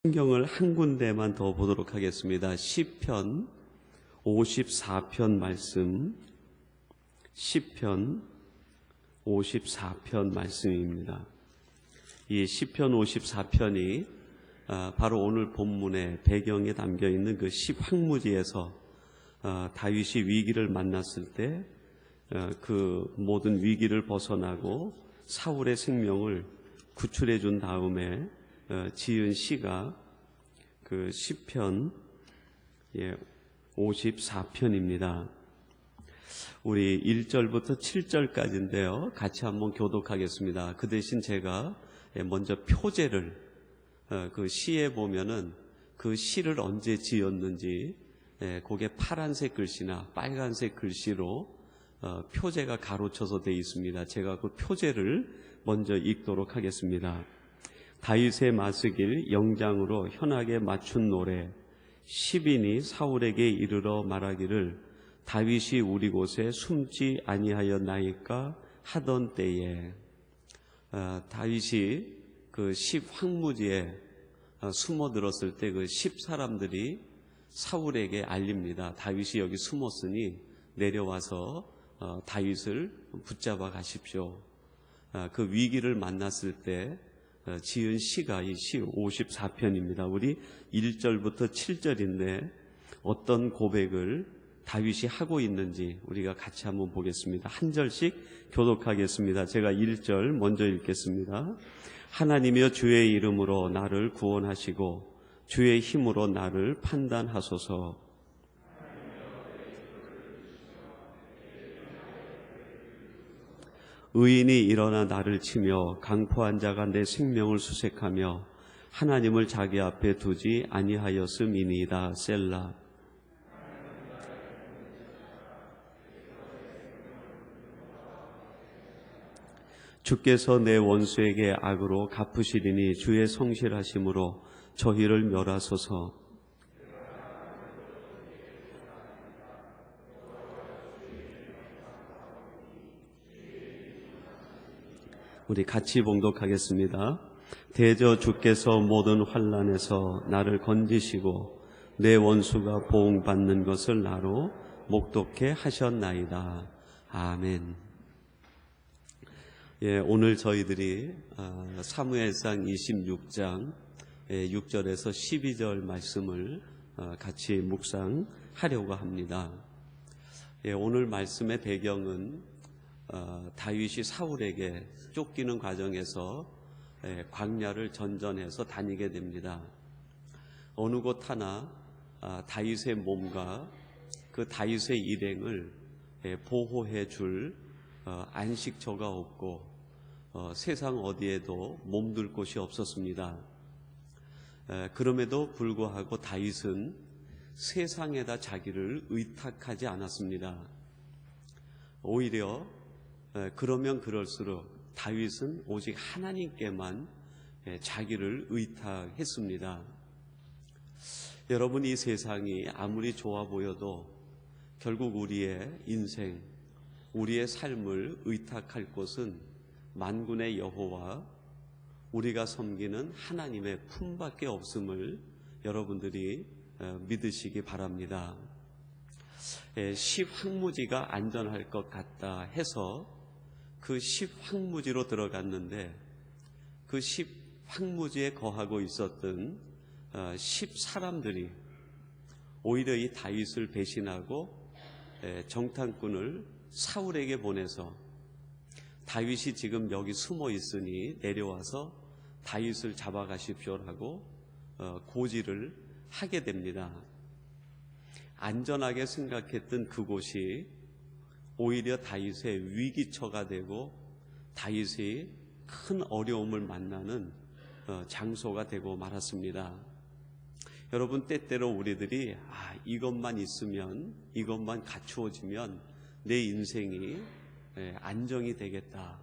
성경을 한 군데만 더 보도록 하겠습니다. 시편 54편 말씀, 시편 54편 말씀입니다. 이 시편 54편이 바로 오늘 본문의 배경에 담겨있는 그 십황무지에서 다윗이 위기를 만났을 때 그 모든 위기를 벗어나고 사울의 생명을 구출해 준 다음에 지은 시가 그 시편 54편입니다. 우리 1절부터 7절까지인데요. 같이 한번 교독하겠습니다. 그 대신 제가 먼저 표제를 그 시에 보면은 그 시를 언제 지었는지 그게 파란색 글씨나 빨간색 글씨로 표제가 가로쳐서 되어 있습니다. 제가 그 표제를 먼저 읽도록 하겠습니다. 다윗의 마스길 영장으로 현악에 맞춘 노래, 시빈이 사울에게 이르러 말하기를 다윗이 우리 곳에 숨지 아니하였나이까 하던 때에, 다윗이 그 십황무지에 숨어들었을 때 그 10사람들이 사울에게 알립니다. 다윗이 여기 숨었으니 내려와서 다윗을 붙잡아 가십시오. 그 위기를 만났을 때 지은 시가 이 시 54편입니다. 우리 1절부터 7절인데 어떤 고백을 다윗이 하고 있는지 우리가 같이 한번 보겠습니다. 한 절씩 교독하겠습니다. 제가 1절 먼저 읽겠습니다. 하나님이여 주의 이름으로 나를 구원하시고 주의 힘으로 나를 판단하소서. 의인이 일어나 나를 치며 강포한 자가 내 생명을 수색하며 하나님을 자기 앞에 두지 아니하였음이니이다. 셀라. 주께서 내 원수에게 악으로 갚으시리니 주의 성실하심으로 저희를 멸하소서. 우리 같이 봉독하겠습니다. 대저 주께서 모든 환난에서 나를 건지시고 내 원수가 보응받는 것을 나로 목독해 하셨나이다. 아멘. 오늘 저희들이 사무엘상 26장 6절에서 12절 말씀을 같이 묵상하려고 합니다. 오늘 말씀의 배경은 다윗이 사울에게 쫓기는 과정에서 광야를 전전해서 다니게 됩니다. 어느 곳 하나 다윗의 몸과 그 다윗의 일행을 보호해 줄 안식처가 없고 세상 어디에도 몸둘 곳이 없었습니다. 그럼에도 불구하고 다윗은 세상에다 자기를 의탁하지 않았습니다. 오히려 그러면 그럴수록 다윗은 오직 하나님께만 자기를 의탁했습니다. 여러분, 이 세상이 아무리 좋아 보여도 결국 우리의 인생, 우리의 삶을 의탁할 곳은 만군의 여호와, 우리가 섬기는 하나님의 품밖에 없음을 여러분들이 믿으시기 바랍니다. 십황무지가 안전할 것 같다 해서 그 십황무지로 들어갔는데 그 십황무지에 거하고 있었던 10사람들이 오히려 이 다윗을 배신하고 정탐꾼을 사울에게 보내서 다윗이 지금 여기 숨어 있으니 내려와서 다윗을 잡아가십시오라고 고지를 하게 됩니다. 안전하게 생각했던 그곳이 오히려 다윗의 위기처가 되고 다윗이 큰 어려움을 만나는 장소가 되고 말았습니다. 여러분, 때때로 우리들이 이것만 있으면, 이것만 갖추어지면 내 인생이 안정이 되겠다,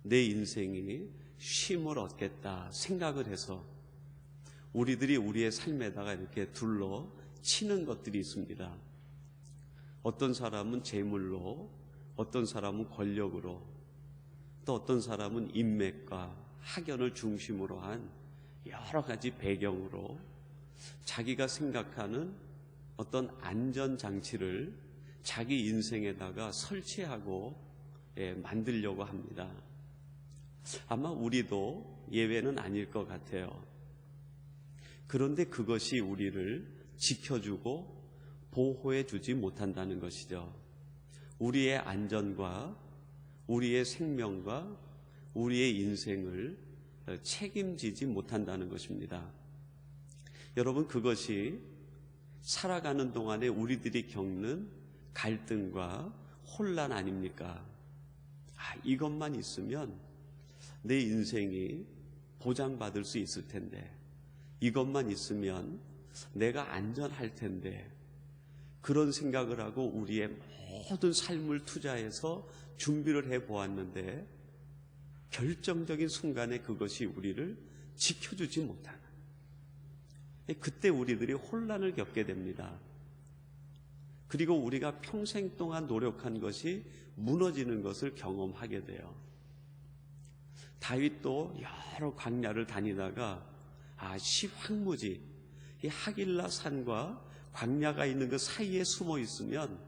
내 인생이 쉼을 얻겠다 생각을 해서 우리들이 우리의 삶에다가 이렇게 둘러 치는 것들이 있습니다. 어떤 사람은 재물로, 어떤 사람은 권력으로, 또 어떤 사람은 인맥과 학연을 중심으로 한 여러 가지 배경으로 자기가 생각하는 어떤 안전장치를 자기 인생에다가 설치하고 만들려고 합니다. 아마 우리도 예외는 아닐 것 같아요. 그런데 그것이 우리를 지켜주고 보호해주지 못한다는 것이죠. 우리의 안전과 우리의 생명과 우리의 인생을 책임지지 못한다는 것입니다. 여러분, 그것이 살아가는 동안에 우리들이 겪는 갈등과 혼란 아닙니까? 이것만 있으면 내 인생이 보장받을 수 있을 텐데, 이것만 있으면 내가 안전할 텐데, 그런 생각을 하고 우리의 모든 삶을 투자해서 준비를 해보았는데 결정적인 순간에 그것이 우리를 지켜주지 못하는, 그때 우리들이 혼란을 겪게 됩니다. 그리고 우리가 평생 동안 노력한 것이 무너지는 것을 경험하게 돼요. 다윗도 여러 광야를 다니다가 시황무지, 이 하길라 산과 광야가 있는 그 사이에 숨어 있으면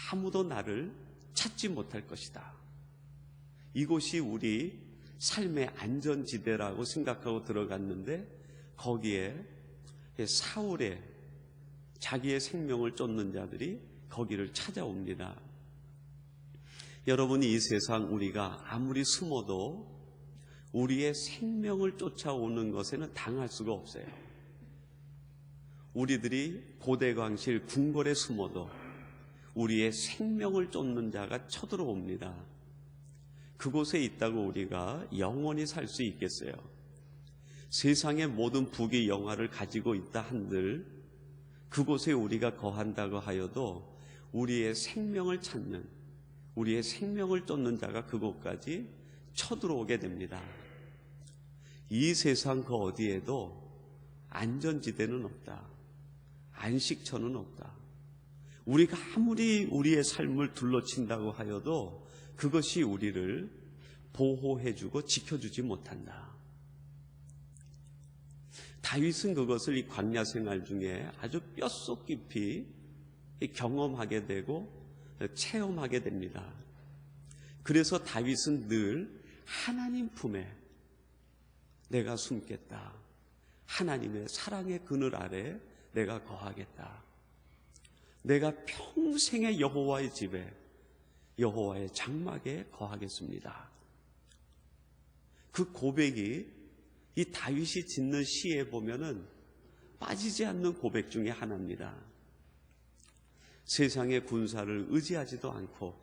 아무도 나를 찾지 못할 것이다. 이곳이 우리 삶의 안전지대라고 생각하고 들어갔는데 거기에 사울의 자기의 생명을 쫓는 자들이 거기를 찾아옵니다. 여러분이 이 세상 우리가 아무리 숨어도 우리의 생명을 쫓아오는 것에는 당할 수가 없어요. 우리들이 고대광실 궁궐에 숨어도 우리의 생명을 쫓는 자가 쳐들어옵니다. 그곳에 있다고 우리가 영원히 살 수 있겠어요? 세상의 모든 부귀 영화를 가지고 있다 한들 그곳에 우리가 거한다고 하여도 우리의 생명을 찾는, 우리의 생명을 쫓는 자가 그곳까지 쳐들어오게 됩니다. 이 세상 그 어디에도 안전지대는 없다. 안식처는 없다. 우리가 아무리 우리의 삶을 둘러친다고 하여도 그것이 우리를 보호해주고 지켜주지 못한다. 다윗은 그것을 이 광야 생활 중에 아주 뼛속 깊이 경험하게 되고 체험하게 됩니다. 그래서 다윗은 늘 하나님 품에 내가 숨겠다. 하나님의 사랑의 그늘 아래 내가 거하겠다. 내가 평생의 여호와의 집에, 여호와의 장막에 거하겠습니다. 그 고백이 이 다윗이 짓는 시에 보면은 빠지지 않는 고백 중에 하나입니다. 세상의 군사를 의지하지도 않고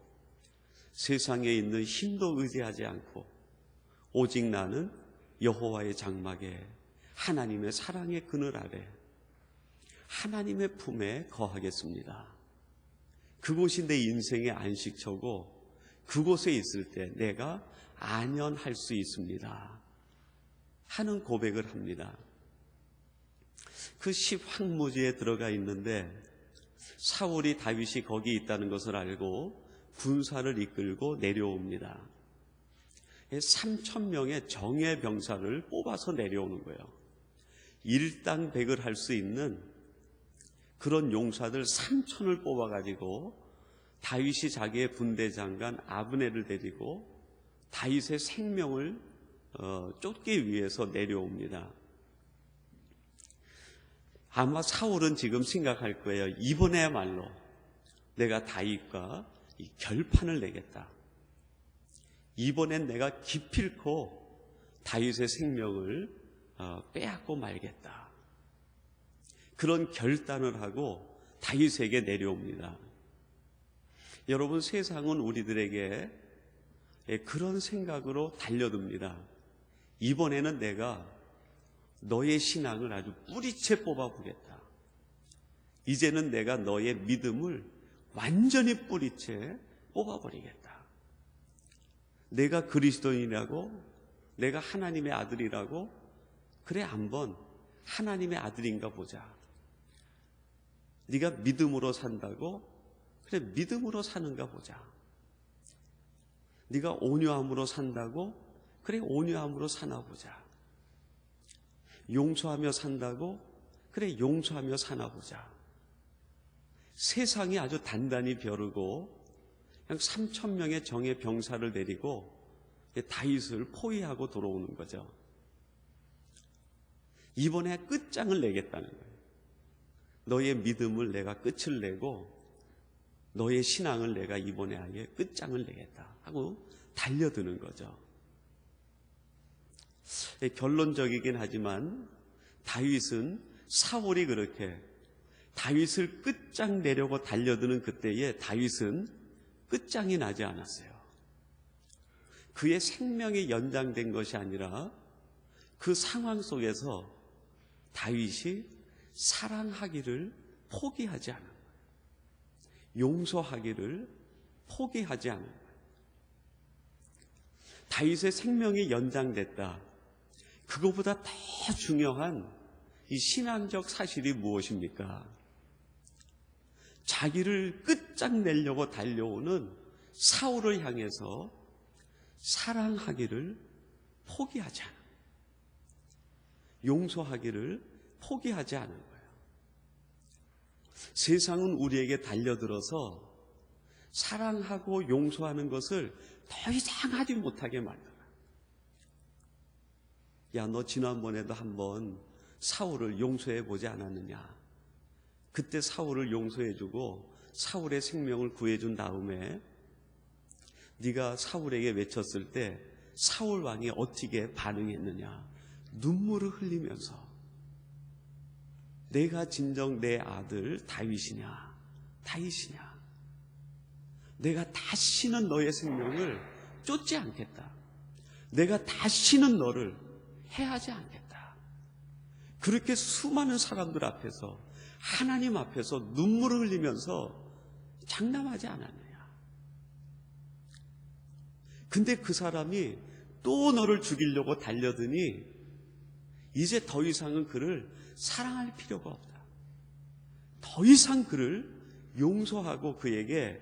세상에 있는 힘도 의지하지 않고 오직 나는 여호와의 장막에, 하나님의 사랑의 그늘 아래, 하나님의 품에 거하겠습니다. 그곳이 내 인생의 안식처고 그곳에 있을 때 내가 안연할 수 있습니다 하는 고백을 합니다. 그 시황무지에 들어가 있는데 사울이 다윗이 거기 있다는 것을 알고 군사를 이끌고 내려옵니다. 3,000명의 정예 병사를 뽑아서 내려오는 거예요. 일당백을 할 수 있는 그런 용사들 3,000을 뽑아가지고 다윗이 자기의 분대장관 아브넬을 데리고 다윗의 생명을 쫓기 위해서 내려옵니다. 아마 사울은 지금 생각할 거예요. 이번에야말로 내가 다윗과 이 결판을 내겠다. 이번엔 내가 기필코 다윗의 생명을 빼앗고 말겠다. 그런 결단을 하고 다윗에게 내려옵니다. 여러분, 세상은 우리들에게 그런 생각으로 달려듭니다. 이번에는 내가 너의 신앙을 아주 뿌리채 뽑아보겠다. 이제는 내가 너의 믿음을 완전히 뿌리채 뽑아버리겠다. 내가 그리스도인이라고, 내가 하나님의 아들이라고, 그래 한번 하나님의 아들인가 보자. 네가 믿음으로 산다고? 그래 믿음으로 사는가 보자. 네가 온유함으로 산다고? 그래 온유함으로 사나 보자. 용서하며 산다고? 그래, 용서하며 사나 보자. 세상이 아주 단단히 벼르고 그냥 3,000명의 정예 병사를 내리고 다윗을 포위하고 들어오는 거죠. 이번에 끝장을 내겠다는 거예요. 너의 믿음을 내가 끝을 내고 너의 신앙을 내가 이번에 아예 끝장을 내겠다 하고 달려드는 거죠. 결론적이긴 하지만 다윗은 사울이 그렇게 다윗을 끝장 내려고 달려드는 그때에 다윗은 끝장이 나지 않았어요. 그의 생명이 연장된 것이 아니라 그 상황 속에서 다윗이 사랑하기를 포기하지 않은 거예요. 용서하기를 포기하지 않은 거예요. 다윗의 생명이 연장됐다. 그거보다 더 중요한 이 신앙적 사실이 무엇입니까? 자기를 끝장내려고 달려오는 사울을 향해서 사랑하기를 포기하지 않은, 용서하기를 포기하지 않은 거예요. 세상은 우리에게 달려들어서 사랑하고 용서하는 것을 더 이상 하지 못하게 만들어요. 야, 너 지난번에도 한번 사울을 용서해보지 않았느냐? 그때 사울을 용서해주고 사울의 생명을 구해준 다음에 네가 사울에게 외쳤을 때 사울 왕이 어떻게 반응했느냐? 눈물을 흘리면서 내가 진정 내 아들 다윗이냐? 내가 다시는 너의 생명을 쫓지 않겠다. 내가 다시는 너를 해하지 않겠다. 그렇게 수많은 사람들 앞에서 하나님 앞에서 눈물을 흘리면서 장담하지 않았느냐. 근데 그 사람이 또 너를 죽이려고 달려드니 이제 더 이상은 그를 사랑할 필요가 없다. 더 이상 그를 용서하고 그에게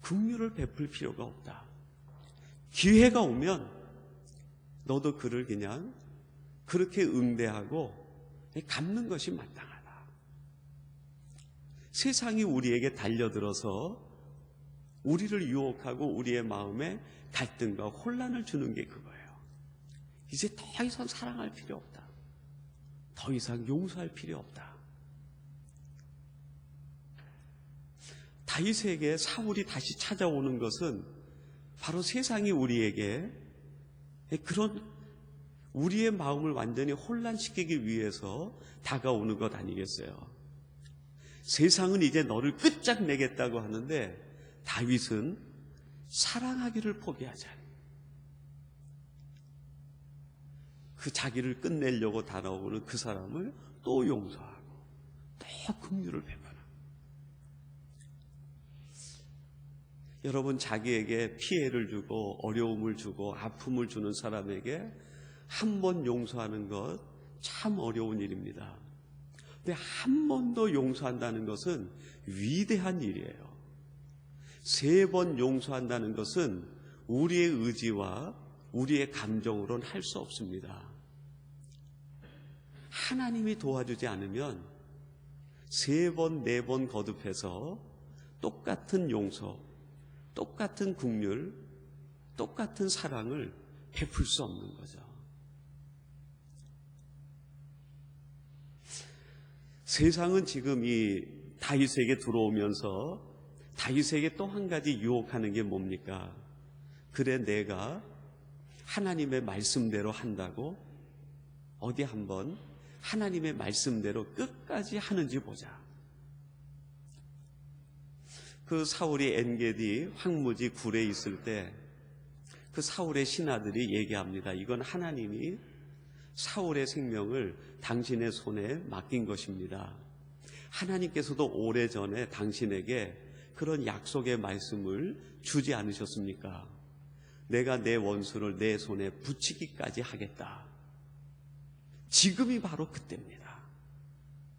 긍휼을 베풀 필요가 없다. 기회가 오면 너도 그를 그냥 그렇게 응대하고 갚는 것이 마땅하다. 세상이 우리에게 달려들어서 우리를 유혹하고 우리의 마음에 갈등과 혼란을 주는 게 그거예요. 이제 더 이상 사랑할 필요 없다. 더 이상 용서할 필요 없다. 다윗에게 사울이 다시 찾아오는 것은 바로 세상이 우리에게 그런 우리의 마음을 완전히 혼란시키기 위해서 다가오는 것 아니겠어요? 세상은 이제 너를 끝장내겠다고 하는데 다윗은 사랑하기를 포기하지 않아요. 그 자기를 끝내려고 다가오는 그 사람을 또 용서하고 또 긍휼을 베푸는. 여러분, 자기에게 피해를 주고 어려움을 주고 아픔을 주는 사람에게 한 번 용서하는 것 참 어려운 일입니다. 근데 한 번 더 용서한다는 것은 위대한 일이에요. 3번 용서한다는 것은 우리의 의지와 우리의 감정으로는 할 수 없습니다. 하나님이 도와주지 않으면 3번, 4번 거듭해서 똑같은 용서, 똑같은 긍휼, 똑같은 사랑을 베풀 수 없는 거죠. 세상은 지금 이 다윗에게 들어오면서 다윗에게 또 한 가지 유혹하는 게 뭡니까? 그래, 내가 하나님의 말씀대로 한다고 어디 한번 하나님의 말씀대로 끝까지 하는지 보자. 그 사울이 엔게디 황무지 굴에 있을 때 그 사울의 신하들이 얘기합니다. 이건 하나님이 사울의 생명을 당신의 손에 맡긴 것입니다. 하나님께서도 오래전에 당신에게 그런 약속의 말씀을 주지 않으셨습니까? 내가 내 원수를 내 손에 붙이기까지 하겠다. 지금이 바로 그때입니다.